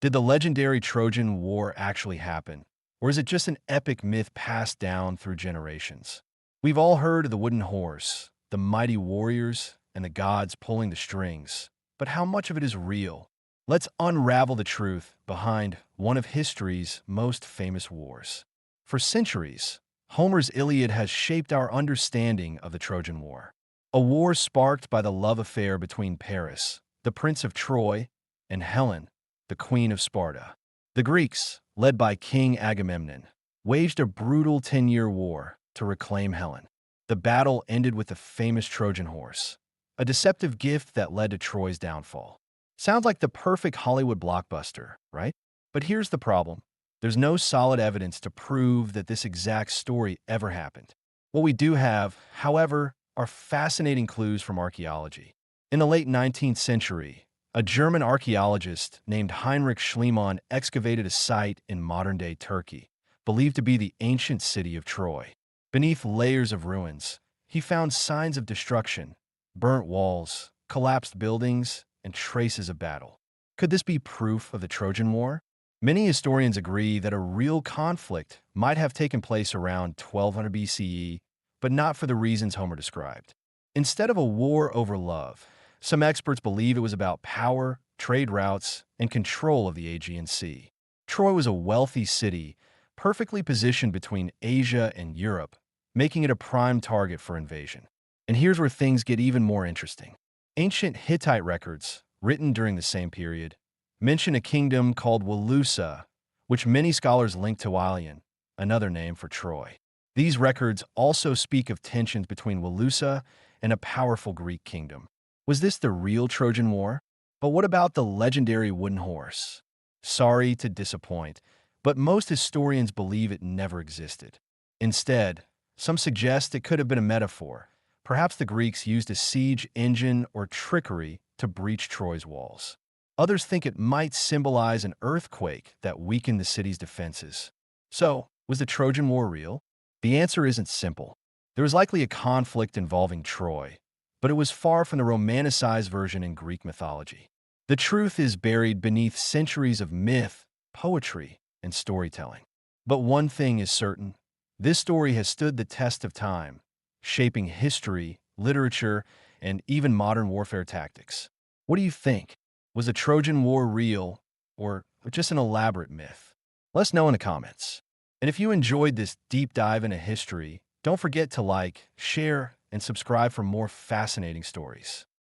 Did the legendary Trojan War actually happen? Or is it just an epic myth passed down through generations? We've all heard of the wooden horse, the mighty warriors, and the gods pulling the strings. But how much of it is real? Let's unravel the truth behind one of history's most famous wars. For centuries, Homer's Iliad has shaped our understanding of the Trojan War. A war sparked by the love affair between Paris, the prince of Troy, and Helen, the queen of Sparta. The Greeks, led by King Agamemnon, waged a brutal 10-year war to reclaim Helen. The battle ended with the famous Trojan horse, a deceptive gift that led to Troy's downfall. Sounds like the perfect Hollywood blockbuster, right? But here's the problem. There's no solid evidence to prove that this exact story ever happened. What we do have, however, are fascinating clues from archaeology. In the late 19th century, a German archaeologist named Heinrich Schliemann excavated a site in modern-day Turkey, believed to be the ancient city of Troy. Beneath layers of ruins, he found signs of destruction, burnt walls, collapsed buildings, and traces of battle. Could this be proof of the Trojan War? Many historians agree that a real conflict might have taken place around 1200 BCE, but not for the reasons Homer described. Instead of a war over love, some experts believe it was about power, trade routes, and control of the Aegean Sea. Troy was a wealthy city, perfectly positioned between Asia and Europe, making it a prime target for invasion. And here's where things get even more interesting. Ancient Hittite records, written during the same period, mention a kingdom called Walusa, which many scholars link to Ilion, another name for Troy. These records also speak of tensions between Walusa and a powerful Greek kingdom. Was this the real Trojan War? But what about the legendary wooden horse? Sorry to disappoint, but most historians believe it never existed. Instead, some suggest it could have been a metaphor. Perhaps the Greeks used a siege engine or trickery to breach Troy's walls. Others think it might symbolize an earthquake that weakened the city's defenses. So, was the Trojan War real? The answer isn't simple. There was likely a conflict involving Troy, but it was far from the romanticized version in Greek mythology. The truth is buried beneath centuries of myth, poetry, and storytelling. But one thing is certain. This story has stood the test of time, shaping history, literature, and even modern warfare tactics. What do you think? Was the Trojan War real, or just an elaborate myth? Let us know in the comments. And if you enjoyed this deep dive into history, don't forget to like, share, and subscribe for more fascinating stories.